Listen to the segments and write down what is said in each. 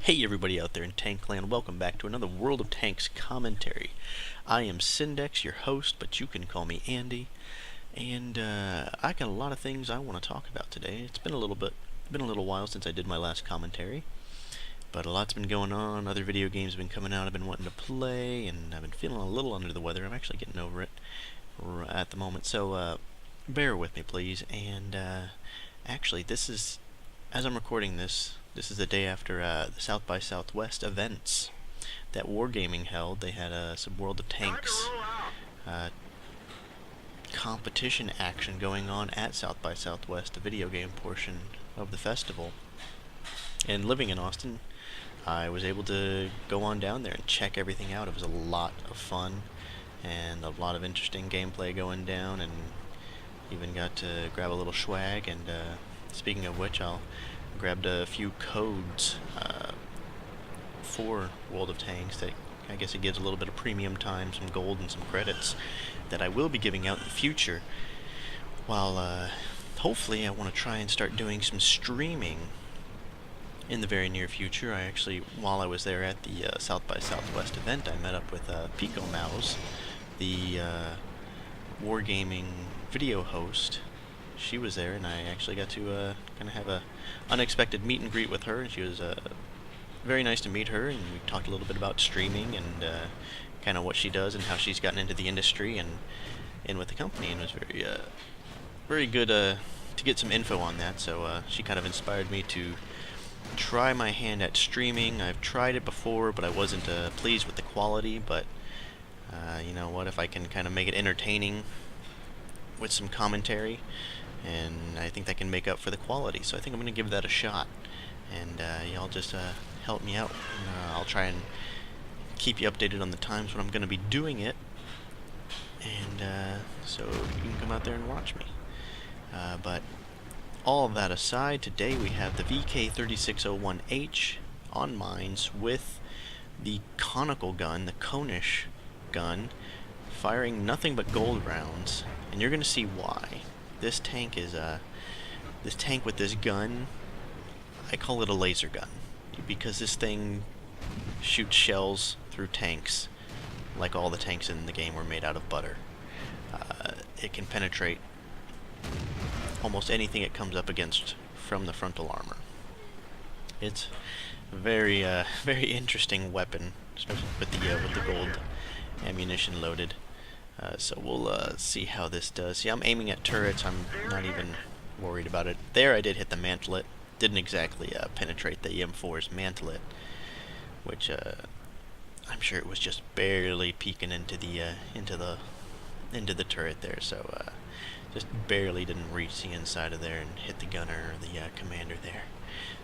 Hey everybody out there in Tankland, welcome back to another World of Tanks commentary. I am Syndex, your host, but you can call me Andy, and I got a lot of things I want to talk about today. It's been a little while since I did my last commentary, but a lot's been going on. Other video games have been coming out I've been wanting to play, and I've been feeling a little under the weather. I'm actually getting over it at the moment, so bear with me please. And actually, this is, as I'm recording this is the day after the South by Southwest events that Wargaming held. They had some World of Tanks competition action going on at South by Southwest, the video game portion of the festival. And living in Austin, I was able to go on down there and check everything out. It was a lot of fun and a lot of interesting gameplay going down, and even got to grab a little swag. And speaking of which, I'll grabbed a few codes for World of Tanks that I guess it gives a little bit of premium time, some gold and some credits that I will be giving out in the future. While hopefully I want to try and start doing some streaming in the very near future. I actually, while I was there at the South by Southwest event, I met up with Pico Mouse, the Wargaming video host. She was there, and I actually got to kind of have a unexpected meet and greet with her, and she was very nice to meet her, and we talked a little bit about streaming and kind of what she does and how she's gotten into the industry and in with the company, and it was very good to get some info on that. So she kind of inspired me to try my hand at streaming. I've tried it before, but I wasn't pleased with the quality, but you know what, if I can kind of make it entertaining with some commentary, and I think that can make up for the quality. So I think I'm going to give that a shot, and y'all just help me out. I'll try and keep you updated on the times when I'm going to be doing it, and so you can come out there and watch me. But all of that aside, today we have the VK3601H on mines with the conical gun, the conish gun, firing nothing but gold rounds, and you're going to see why. This tank is this tank with this gun, I call it a laser gun, because this thing shoots shells through tanks like all the tanks in the game were made out of butter. It can penetrate almost anything it comes up against from the frontal armor. It's a very very interesting weapon, especially with the gold ammunition loaded. So we'll see how this does. See, I'm aiming at turrets. I'm not even worried about it. There I did hit the mantlet. Didn't exactly penetrate the EM4's mantlet, which I'm sure it was just barely peeking into the turret there. So just barely didn't reach the inside of there and hit the gunner or the commander there.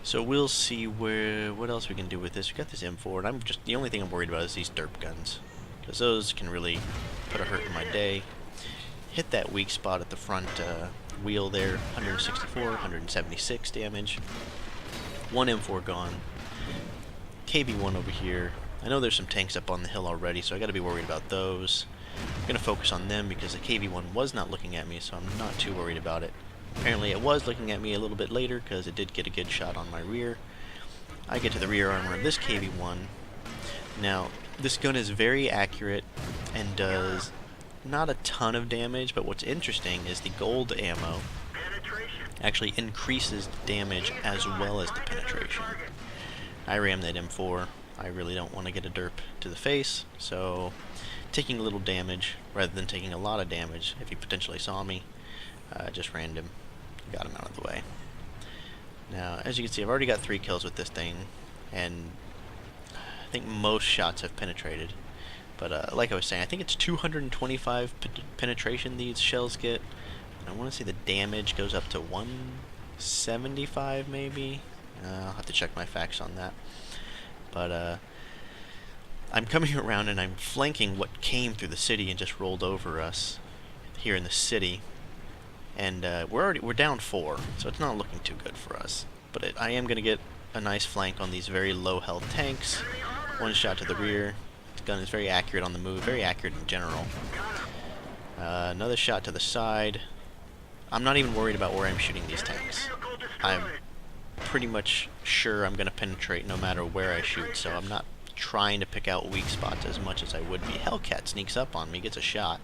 So we'll see what else we can do with this. We got this M4, and the only thing I'm worried about is these derp guns, because those can really put a hurt in my day. Hit that weak spot at the front wheel there, 164, 176 damage. One M4 gone. KB1 over here. I know there's some tanks up on the hill already, so I gotta be worried about those. I'm gonna focus on them because the KV1 was not looking at me, so I'm not too worried about it. Apparently it was looking at me a little bit later, because it did get a good shot on my rear. I get to the rear armor of this KV1. Now, this gun is very accurate and does not a ton of damage, but what's interesting is the gold ammo actually increases damage as well as the penetration. I rammed that M4. I really don't want to get a derp to the face, so taking a little damage rather than taking a lot of damage, if he potentially saw me, just rammed him, got him out of the way. Now, as you can see, I've already got 3 kills with this thing, and I think most shots have penetrated. But like I was saying, I think it's 225 penetration these shells get. And I want to say the damage goes up to 175 maybe. I'll have to check my facts on that. But I'm coming around and I'm flanking what came through the city and just rolled over us here in the city. And we're down 4, so it's not looking too good for us. But I am going to get a nice flank on these very low health tanks. One shot to the rear. The gun is very accurate on the move, very accurate in general. Another shot to the side. I'm not even worried about where I'm shooting these tanks. I'm pretty much sure I'm going to penetrate no matter where I shoot, so I'm not trying to pick out weak spots as much as I would be. Hellcat sneaks up on me, gets a shot,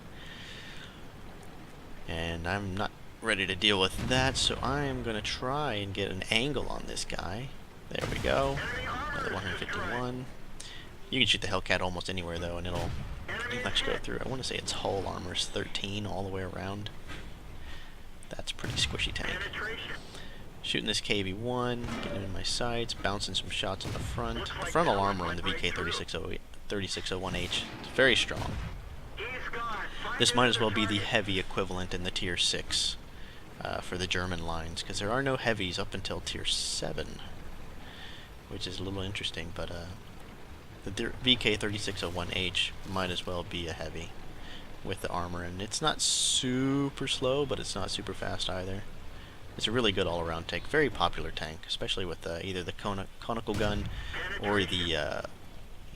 and I'm not ready to deal with that, so I am going to try and get an angle on this guy. There we go. Another 151. You can shoot the Hellcat almost anywhere, though, and it'll pretty much go through. I want to say its hull armor is 13 all the way around. That's a pretty squishy tank. Shooting this KV-1, getting in my sights, bouncing some shots on the front. The frontal armor on the VK3601H is very strong. This might as well be the heavy equivalent in the Tier 6 for the German lines, because there are no heavies up until Tier 7, which is a little interesting, but the VK3601H might as well be a heavy with the armor, and it's not super slow, but it's not super fast either. It's a really good all-around tank, very popular tank, especially with either the conical gun or the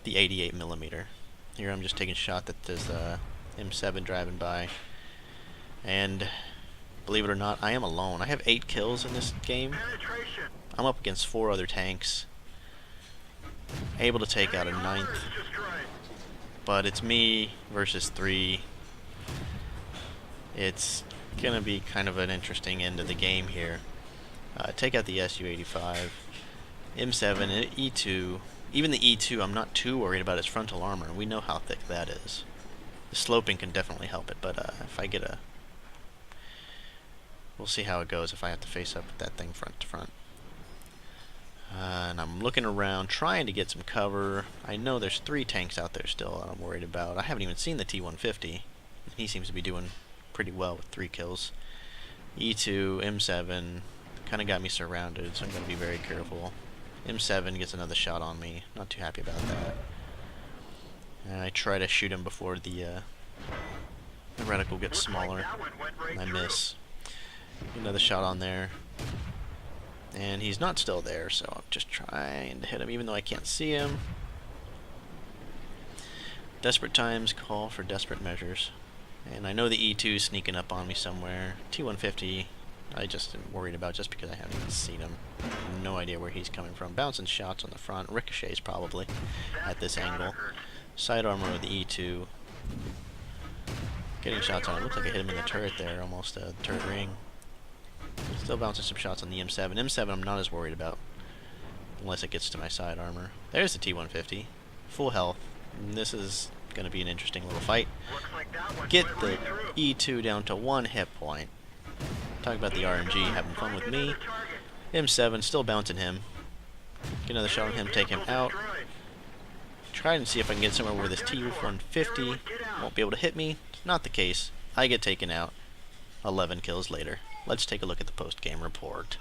88mm. Here I'm just taking a shot that there's M7 driving by, and believe it or not, I am alone. I have 8 kills in this game. I'm up against 4 other tanks, able to take out a 9th, but it's me versus 3. It's gonna be kind of an interesting end of the game here. Take out the Su-85, M7, and E2. Even the E2, I'm not too worried about its frontal armor. We know how thick that is. The sloping can definitely help it, but if I get a... We'll see how it goes if I have to face up with that thing front to front. And I'm looking around, trying to get some cover. I know there's 3 tanks out there still that I'm worried about. I haven't even seen the T-150. He seems to be doing pretty well with 3 kills. E2, M7, kind of got me surrounded, so I'm going to be very careful. M7 gets another shot on me. Not too happy about that. And I try to shoot him before the reticle gets smaller. And I miss. Another shot on there. And he's not still there, so I'm just trying to hit him even though I can't see him. Desperate times call for desperate measures. And I know the E2 is sneaking up on me somewhere. T-150, I just am worried about just because I haven't even seen him. No idea where he's coming from. Bouncing shots on the front. Ricochets probably at this angle. Side armor with the E2. Getting shots on it. Looks like I hit him in the turret there, almost the turret ring. Still bouncing some shots on the M7. M7 I'm not as worried about, unless it gets to my side armor. There's the T-150. Full health. And this is going to be an interesting little fight. Get the E2 down to 1 hit point. Talk about the RNG having fun with me. M7 still bouncing him. Get another shot on him, take him out. Try and see if I can get somewhere where this T-150 won't be able to hit me. It's not the case. I get taken out. 11 kills later. Let's take a look at the post-game report.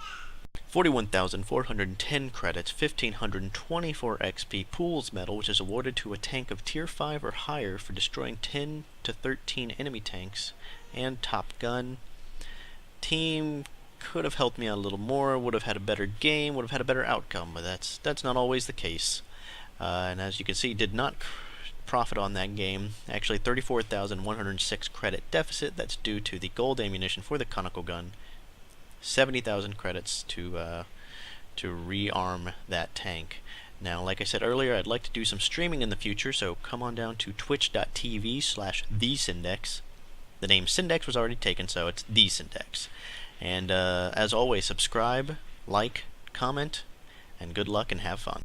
41,410 credits, 1,524 XP, Pools Medal, which is awarded to a tank of Tier 5 or higher for destroying 10 to 13 enemy tanks, and Top Gun. Team could have helped me out a little more, would have had a better game, would have had a better outcome, but that's not always the case. And as you can see, did not profit on that game. Actually, 34,106 credit deficit. That's due to the gold ammunition for the conical gun. 70,000 credits to rearm that tank. Now, like I said earlier, I'd like to do some streaming in the future, so come on down to twitch.tv/thesyndex. The name Syndex was already taken, so it's the Syndex. And as always, subscribe, like, comment, and good luck and have fun.